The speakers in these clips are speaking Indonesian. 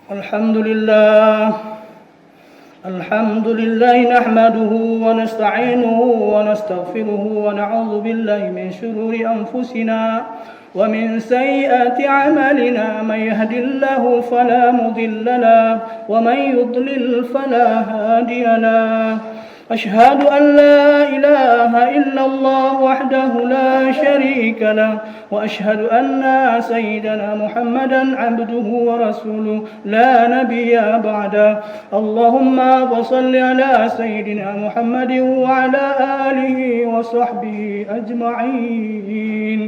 الحمد لله نحمده ونستعينه ونستغفره ونعوذ بالله من شرور أنفسنا ومن سيئات أعمالنا. من يهد الله فلا مضل له ومن يضلل فلا هادي له. أشهد أن لا إله إلا الله وحده لا شريك له وأشهد أن سيدنا محمدا عبده ورسوله لا نبي بعده. اللهم صل على سيدنا محمد وعلى آله وصحبه أجمعين.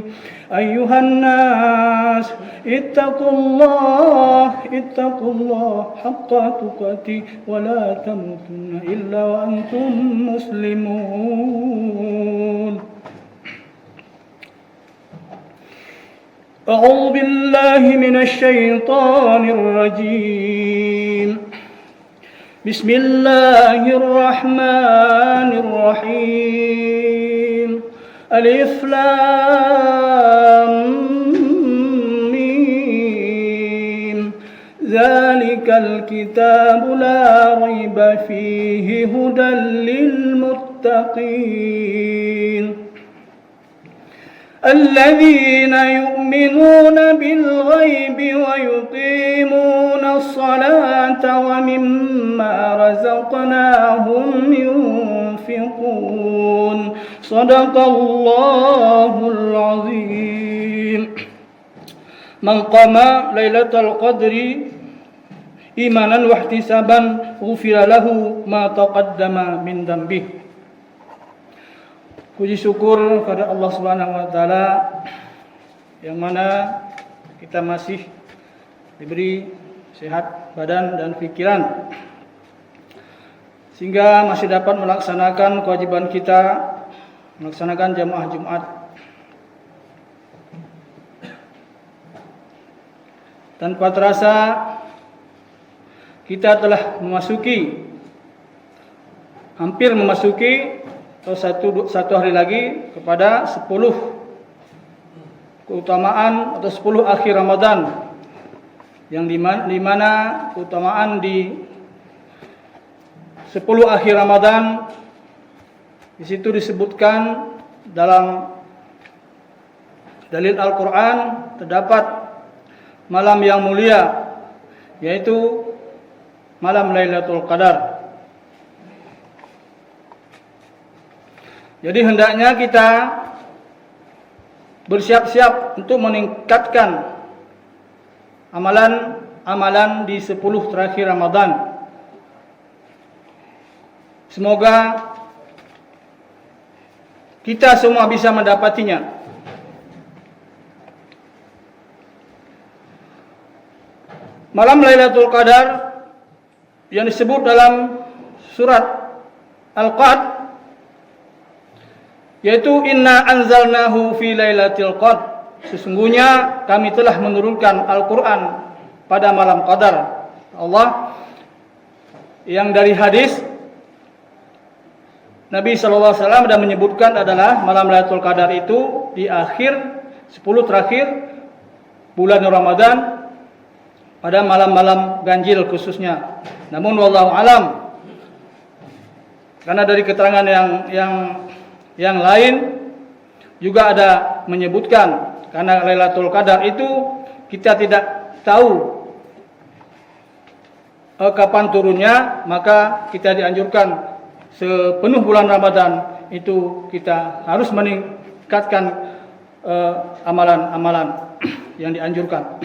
أيها الناس اتقوا الله حق تقاته ولا تموتن إلا وأنتم مسلمون. أعوذ بالله من الشيطان الرجيم. بسم الله الرحمن الرحيم. ألف لام ميم. ذلك الكتاب لا ريب فيه هدى للمتقين الذين يؤمنون بالغيب ويقيمون الصلاة ومما رزقناهم ينفقون. صدق الله العظيم. من قام ليلة القدر إيمانا واحتسابا غفر له ما تقدم من ذنبه. Puji syukur kepada Allah Subhanahu wa taala yang mana kita masih diberi sehat badan dan pikiran sehingga masih dapat melaksanakan kewajiban kita melaksanakan jamaah Jumat. Tanpa terasa kita telah hampir memasuki atau satu hari lagi kepada 10 keutamaan atau 10 akhir Ramadan yang di mana keutamaan di 10 akhir Ramadan di situ disebutkan dalam dalil Al-Quran terdapat malam yang mulia yaitu malam Lailatul Qadar. Jadi hendaknya kita bersiap-siap untuk meningkatkan amalan di 10 terakhir Ramadan. Semoga kita semua bisa mendapatinya. Malam Lailatul Qadar yang disebut dalam surat Al-Qadr yaitu inna anzalnahu fi lailatul qadr. Sesungguhnya kami telah menurunkan Al-Quran pada malam Qadar. Allah yang dari hadis Nabi SAW sudah menyebutkan adalah malam Lailatul Qadar itu di akhir 10 terakhir bulan Ramadan pada malam-malam ganjil khususnya. Namun wallahu alam, karena dari keterangan yang lain juga ada menyebutkan karena Lailatul Qadar itu kita tidak tahu kapan turunnya, maka kita dianjurkan sepenuh bulan Ramadan itu kita harus meningkatkan amalan-amalan yang dianjurkan.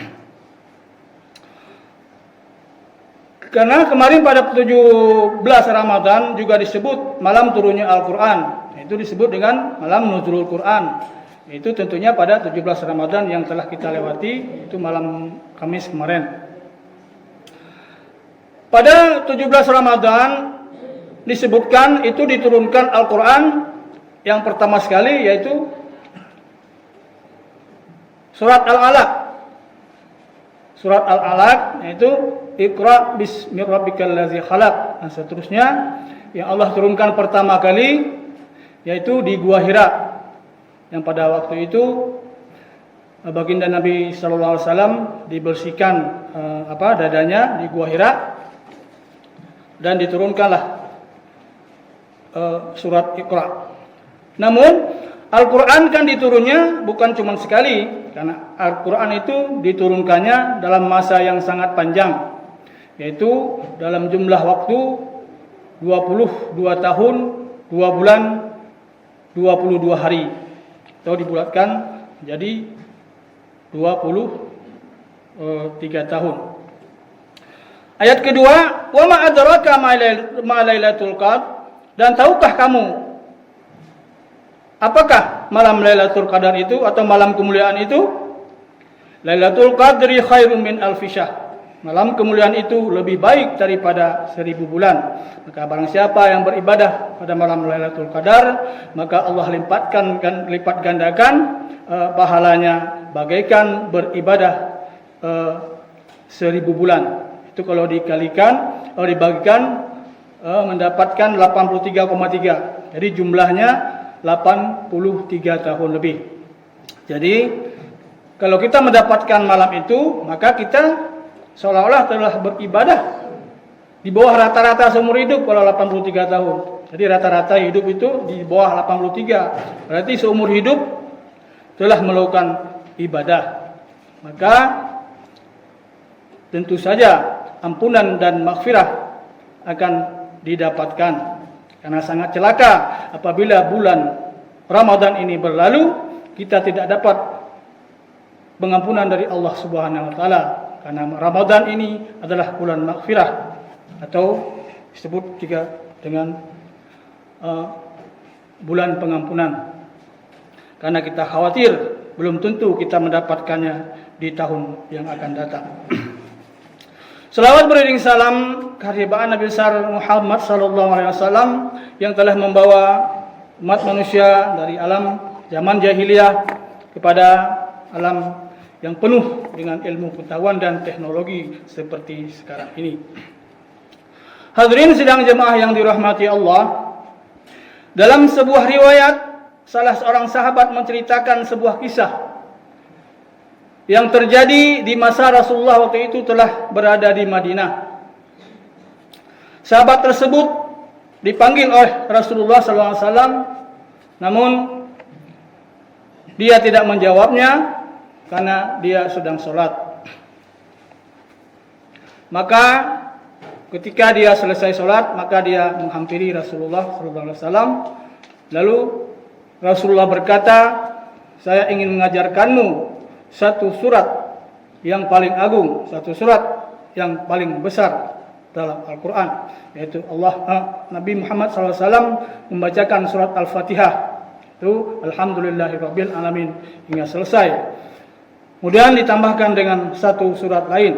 Karena kemarin pada 17 Ramadan juga disebut malam turunnya Al-Quran. Itu disebut dengan malam nuzulul Quran. Itu tentunya pada 17 Ramadan yang telah kita lewati, itu malam Kamis kemarin. Pada 17 Ramadan disebutkan itu diturunkan Al-Quran yang pertama sekali yaitu surat Al-Alaq. Surat Al-Alaq yaitu Iqra bismi rabbikal ladzi khalaq, dan seterusnya yang Allah turunkan pertama kali yaitu di Gua Hira, yang pada waktu itu baginda Nabi sallallahu alaihi wasallam dibersihkan dadanya di Gua Hira, dan diturunkanlah surat Iqra. Namun Al-Quran kan diturunnya bukan cuma sekali, karena Al-Quran itu diturunkannya dalam masa yang sangat panjang, yaitu dalam jumlah waktu 22 tahun 2 bulan 22 hari, atau dibulatkan jadi 23 tahun. Ayat kedua, wa ma adraka ma lailatul qadar, dan tahukah kamu apakah malam Lailatul Qadar itu atau malam kemuliaan itu? Lailatul Qadri khairum min alfi syahr. Malam kemuliaan itu lebih baik daripada 1000 bulan. Maka barang siapa yang beribadah pada malam Lailatul Qadar, maka Allah lipat gandakan pahalanya bagaikan beribadah 1000 bulan. Itu kalau dikalikan, kalau dibagikan mendapatkan 83,3. Jadi jumlahnya 83 tahun lebih. Jadi kalau kita mendapatkan malam itu, maka kita seolah-olah telah beribadah di bawah rata-rata seumur hidup kalau 83 tahun. Jadi rata-rata hidup itu di bawah 83. Berarti seumur hidup telah melakukan ibadah. Maka tentu saja ampunan dan maghfirah akan didapatkan. Karena sangat celaka apabila bulan Ramadan ini berlalu, kita tidak dapat pengampunan dari Allah Subhanahu wa taala. Karena Ramadan ini adalah bulan maghfirah, atau disebut juga dengan bulan pengampunan. Karena kita khawatir belum tentu kita mendapatkannya di tahun yang akan datang. Selawat beriring salam kehadiran Nabi besar Muhammad sallallahu alaihi wasallam yang telah membawa umat manusia dari alam zaman jahiliyah kepada alam yang penuh dengan ilmu pengetahuan dan teknologi seperti sekarang ini. Hadirin sidang jemaah yang dirahmati Allah, dalam sebuah riwayat salah seorang sahabat menceritakan sebuah kisah yang terjadi di masa Rasulullah waktu itu telah berada di Madinah. Sahabat tersebut dipanggil oleh Rasulullah SAW, namun dia tidak menjawabnya karena dia sedang sholat. Maka ketika dia selesai sholat, maka dia menghampiri Rasulullah SAW. Lalu Rasulullah berkata, saya ingin mengajarkanmu satu surat yang paling agung, satu surat yang paling besar dalam Al-Quran, yaitu Nabi Muhammad SAW membacakan surat Al-Fatihah, itu Alhamdulillahirabbil alamin hingga selesai. Kemudian ditambahkan dengan satu surat lain.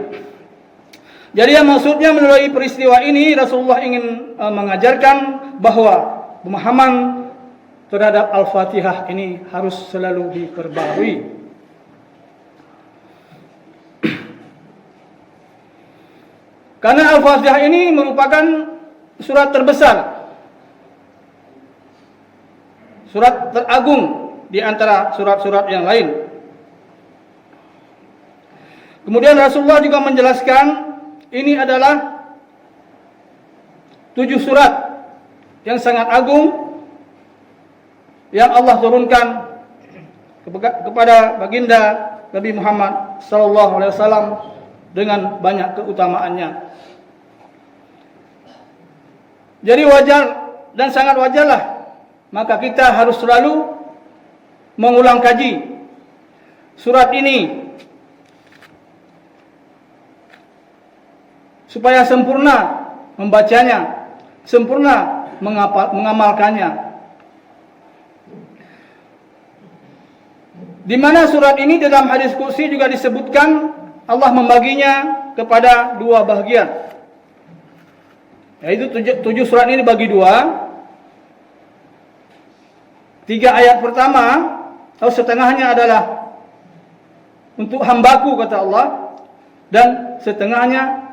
Jadi yang maksudnya melalui peristiwa ini Rasulullah ingin mengajarkan bahwa pemahaman terhadap Al-Fatihah ini harus selalu diperbarui. Karena Al-Fatihah ini merupakan surat terbesar, surat teragung di antara surat-surat yang lain. Kemudian Rasulullah juga menjelaskan ini adalah 7 surat yang sangat agung yang Allah turunkan kepada baginda Nabi Muhammad SAW dengan banyak keutamaannya. Jadi wajar dan sangat wajarlah maka kita harus selalu mengulang kaji surat ini supaya sempurna membacanya, sempurna mengamalkannya. Di mana surat ini dalam hadis qudsi juga disebutkan Allah membaginya kepada 2 bagian. Yaitu 7 surat ini dibagi 2. 3 ayat pertama atau setengahnya adalah untuk hambaku kata Allah, dan setengahnya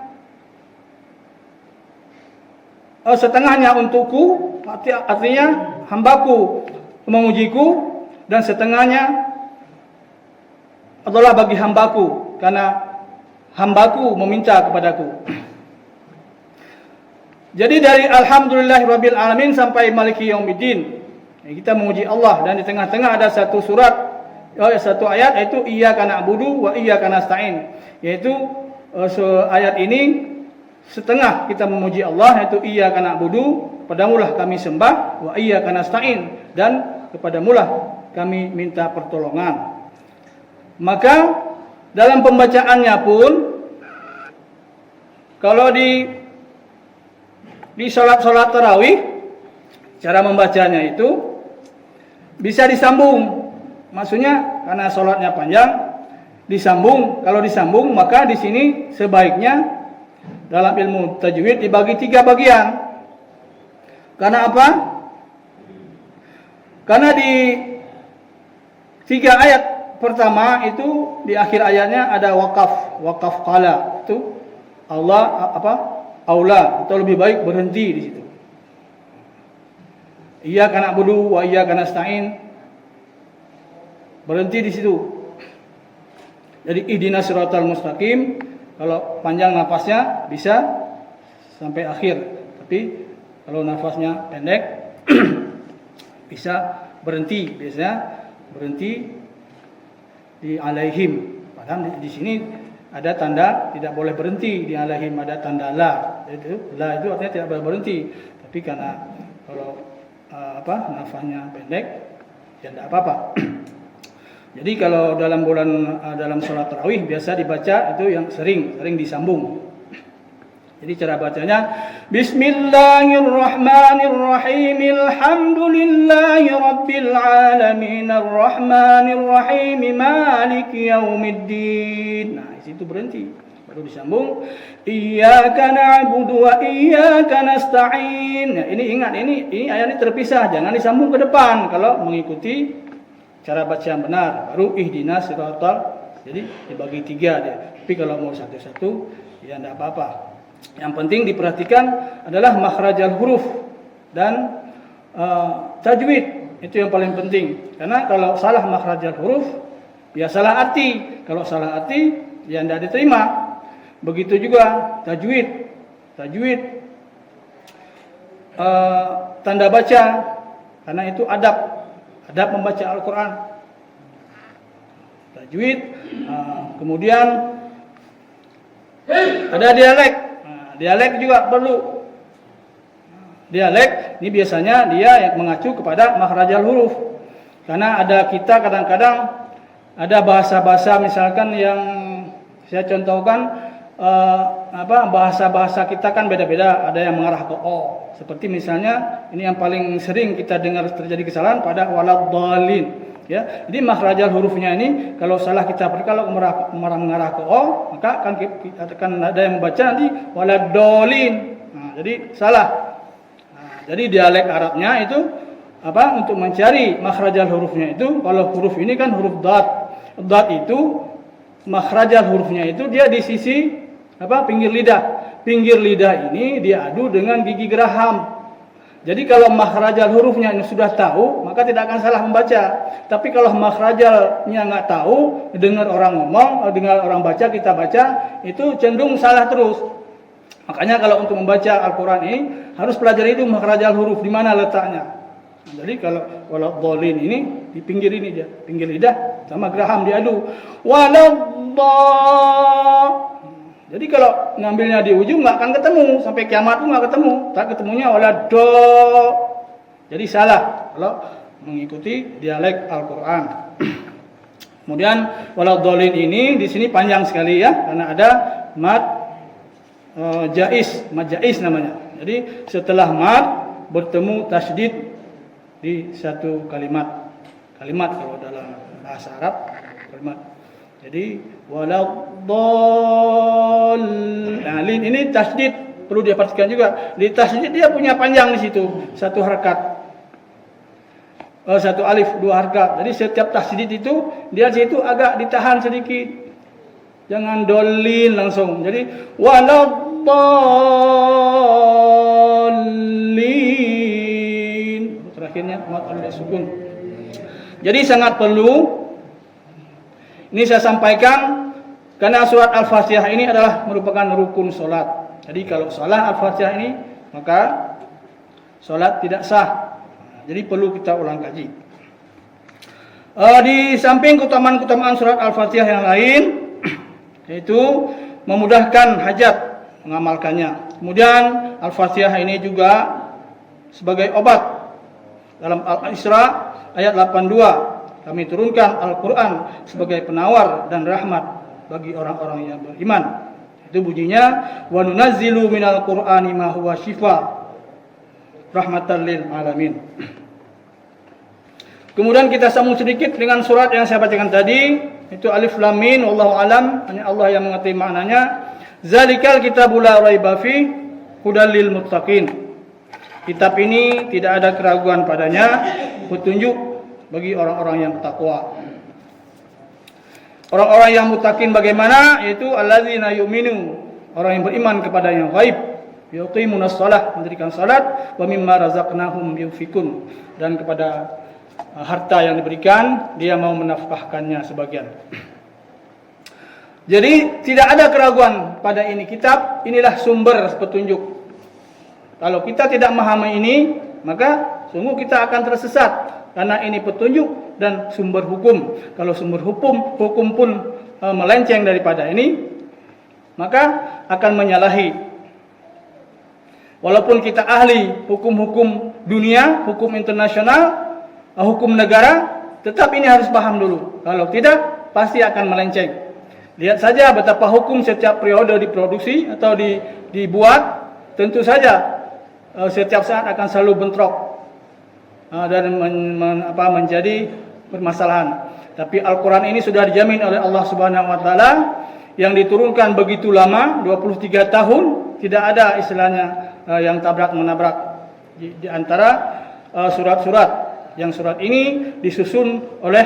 untukku, artinya hambaku memujiku, dan setengahnya adalah bagi hambaku, karena hambaku meminta kepadaku. Jadi dari alhamdulillahirabbil alamin sampai maliki yaumiddin, kita memuji Allah, dan di tengah-tengah ada satu satu ayat, yaitu iyyaka na'budu wa iyyaka nasta'in, yaitu ayat ini setengah kita memuji Allah, yaitu iyyaka na'budu, padamulah kami sembah, wa iyyaka nasta'in, dan kepadamulah kami minta pertolongan. Maka dalam pembacaannya pun, kalau di salat tarawih, cara membacanya itu bisa disambung. Maksudnya karena salatnya panjang, disambung. Kalau disambung, maka di sini sebaiknya dalam ilmu tajwid dibagi 3 bagian. Karena apa? Karena di 3 ayat pertama itu di akhir ayatnya ada wakaf qala, itu Allah aula, atau lebih baik berhenti di situ. Iyyaka na'budu wa iyyaka nasta'in, berhenti di situ. Jadi ihdinas siratal mustaqim, kalau panjang nafasnya bisa sampai akhir, tapi kalau nafasnya pendek bisa berhenti, biasanya berhenti di alaihim. Padahal di sini ada tanda tidak boleh berhenti, di alaihim ada tanda la. La itu artinya tidak boleh berhenti. Tapi karena kalau nafasnya pendek, ya tidak apa-apa. Jadi kalau dalam sholat tarawih biasa dibaca itu yang sering disambung. Jadi cara bacanya Bismillahirrahmanirrahim, alhamdulillahi rabbil alamin, arrahmanirrahim, maliki yaumiddin. Nah, di situ berhenti, baru disambung iyyaka na'budu wa iyyaka nasta'in. Nah, ini ingat, ini ayat ini terpisah, jangan disambung ke depan kalau mengikuti cara baca yang benar. Baru ihdinas siratal, jadi dibagi 3 dia. Tapi kalau mau satu-satu ya tidak apa-apa. Yang penting diperhatikan adalah makhrajal huruf dan tajwid, itu yang paling penting. Karena kalau salah makhrajal huruf ya salah arti. Kalau salah arti ya tidak diterima. Begitu juga tajwid tanda baca, karena itu adab membaca Al-Quran. Tajwid, kemudian ada dialek juga perlu. Dialek ini biasanya dia yang mengacu kepada makhrajal huruf. Karena kita kadang-kadang ada bahasa-bahasa misalkan yang saya contohkan, bahasa-bahasa kita kan beda-beda, ada yang mengarah ke o. Seperti misalnya ini yang paling sering kita dengar terjadi kesalahan pada waladhdallin. Ya, jadi makhrajal hurufnya ini kalau salah kita kalau mengarah ke o, maka akan ada yang membaca nanti waladhdallin. Nah, jadi salah. Nah, jadi dialek Arabnya itu untuk mencari makhrajal hurufnya itu, kalau huruf ini kan huruf dad. Dad itu makhrajal hurufnya itu dia di sisi pinggir lidah. Pinggir lidah ini diadu dengan gigi geraham. Jadi kalau makhrajal hurufnya ini sudah tahu, maka tidak akan salah membaca. Tapi kalau makhrajalnya nggak tahu, dengar orang ngomong, dengar orang baca, kita baca, itu cenderung salah terus. Makanya kalau untuk membaca Al-Quran ini harus pelajari itu makhrajal huruf, di mana letaknya. Jadi kalau waladhdallin ini di pinggir ini dia, pinggir lidah sama geraham diadu. Jadi kalau ngambilnya di ujung nggak akan ketemu, sampai kiamat pun nggak ketemu. Tak ketemunya waladdo. Jadi salah kalau mengikuti dialek Al-Quran. Kemudian waladhdallin ini di sini panjang sekali ya, karena ada mad mad jaiz namanya. Jadi setelah mad bertemu tasydid di satu kalimat kalau dalam bahasa Arab kalimat. Jadi waladhdallin ini tasydid perlu diperhatikan juga. Di tasydid dia punya panjang di situ, satu harakat. Satu alif, 2 harakat. Jadi setiap tasydid itu dia di situ agak ditahan sedikit. Jangan dolin langsung. Jadi waladhdallin. Terakhirnya mat alif sukun. Jadi sangat perlu Ini saya sampaikan karena surat Al-Fatihah ini adalah merupakan rukun solat. Jadi kalau salah Al-Fatihah ini, maka solat tidak sah. Jadi perlu kita ulang kaji. Di samping keutamaan-keutamaan surat Al-Fatihah yang lain, yaitu memudahkan hajat mengamalkannya. Kemudian Al-Fatihah ini juga sebagai obat. Dalam Al-Isra ayat 82, kami turunkan Al-Quran sebagai penawar dan rahmat bagi orang-orang yang beriman. Itu bunyinya, wa nunazzilu minal Qur'ani ma huwa syifa rahmatan lil alamin. Kemudian kita sambung sedikit dengan surat yang saya bacakan tadi, itu Alif Lam Mim, wallahu alam, hanya Allah yang mengerti maknanya. Zalikal kitabul la raiba fi hudal lil muttaqin. Kitab ini tidak ada keraguan padanya, petunjuk bagi orang-orang yang takwa. Orang-orang yang muttaqin bagaimana? Yaitu alladzina yu'minu, orang yang beriman kepada yang gaib, yuqimunas shalah, mendirikan salat, wa mimma razaqnahum yunfikun, dan kepada harta yang diberikan dia mau menafkahkannya sebagian. Jadi tidak ada keraguan pada ini kitab, inilah sumber petunjuk. Kalau kita tidak memahami ini, maka sungguh kita akan tersesat. Karena ini petunjuk dan sumber hukum. Kalau sumber hukum pun melenceng daripada ini, maka akan menyalahi. Walaupun kita ahli hukum-hukum dunia, hukum internasional, hukum negara, tetap ini harus paham dulu. Kalau tidak, pasti akan melenceng. Lihat saja betapa hukum setiap periode diproduksi atau dibuat, tentu saja setiap saat akan selalu bentrok dan menjadi permasalahan. Tapi Al-Quran ini sudah dijamin oleh Allah Subhanahu Wa Taala yang diturunkan begitu lama, 23 tahun, tidak ada istilahnya yang tabrak-menabrak di antara surat-surat. Yang surat ini disusun oleh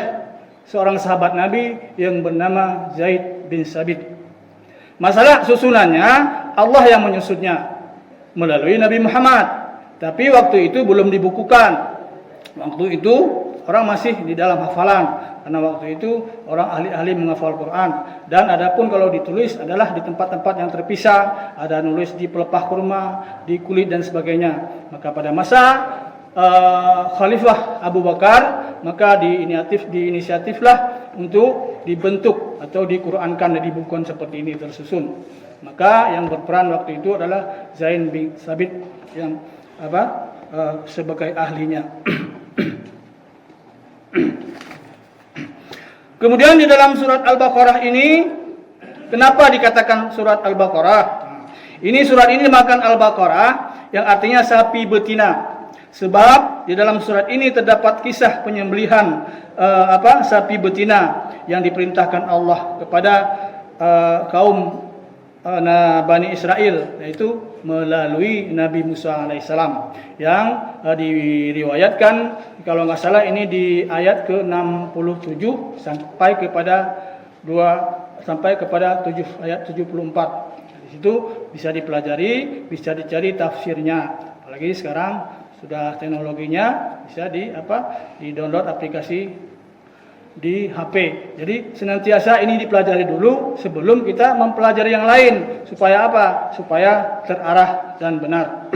seorang sahabat Nabi yang bernama Zaid bin Sabit. Masalah susunannya Allah yang menyusunnya melalui Nabi Muhammad. Tapi waktu itu belum dibukukan. Waktu itu orang masih di dalam hafalan. Karena waktu itu orang ahli-ahli menghafal Quran. Dan adapun kalau ditulis adalah di tempat-tempat yang terpisah. Ada nulis di pelepah kurma, di kulit dan sebagainya. Maka pada masa Khalifah Abu Bakar, maka diinisiatiflah untuk dibentuk atau diqurankan dan dibukukan seperti ini tersusun. Maka yang berperan waktu itu adalah Zaid bin Sabit yang sebagai ahlinya. Kemudian di dalam surat Al-Baqarah ini, kenapa dikatakan surat Al-Baqarah? Ini surat ini makan Al-Baqarah yang artinya sapi betina. Sebab di dalam surat ini terdapat kisah penyembelihan sapi betina yang diperintahkan Allah kepada kaum Bani Israel, yaitu melalui Nabi Musa alaihissalam, yang diriwayatkan kalau nggak salah ini di ayat ke-67 sampai kepada 7 ayat 74. Di situ bisa dipelajari, bisa dicari tafsirnya. Apalagi sekarang sudah teknologinya bisa di-download aplikasi di HP. Jadi senantiasa ini dipelajari dulu sebelum kita mempelajari yang lain. Supaya apa? Supaya terarah dan benar.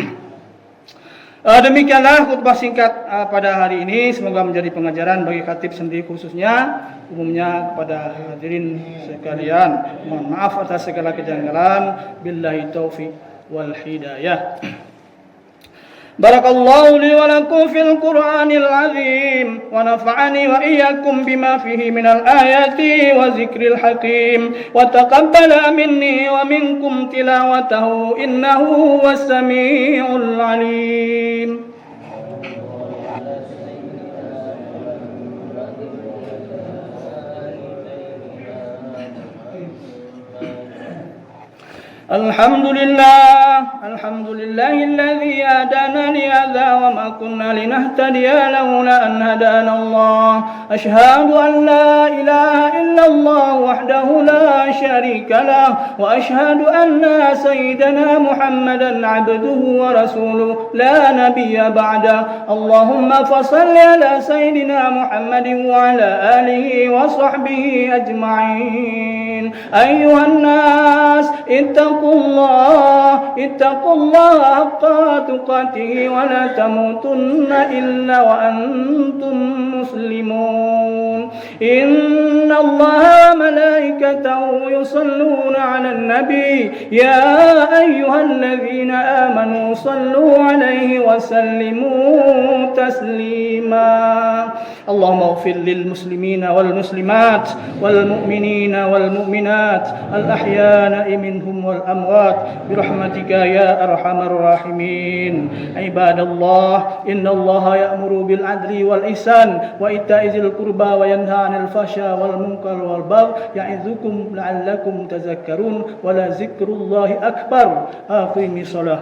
Demikianlah khutbah singkat pada hari ini. Semoga menjadi pengajaran bagi khatib sendiri khususnya, umumnya kepada hadirin sekalian. Mohon maaf atas segala kejanggalan. Billahi taufiq wal hidayah. Barakallahu li wa lakum fil Qur'anil azim wa nafa'ani wa iyyakum bima fihi minal ayati wa zikril hakim wa taqabbala minni wa minkum tilawatahu innahu huwas samiul alim. Alhamdulillah الحمد لله الذي هدانا لهذا وما كنا لنهتدي لولا أن هدانا الله أشهد أن لا إله إلا الله وحده لا شريك له وأشهد أن سيدنا محمدا عبده ورسوله لا نبي بعده اللهم فصل على سيدنا محمد وعلى آله وصحبه أجمعين أيها الناس اتقوا الله حق تقاته ولا تموتن إلا وأنتم مسلمون إن الله وملائكته يصلون على النبي يا أيها الذين آمنوا صلوا عليه وسلموا تسليما اللهم اغفر للمسلمين والمسلمات والمؤمنين والمؤمنات الأحياء منهم والأموات برحمتك يا أرحم الراحمين عباد الله إن الله يأمر بالعدل والإحسان وإيتاء ذي القربى وينهى عن الفحشاء والمنكر والبغي يعظكم لعلكم تذكرون ولذكر الله أكبر أقيموا الصلاة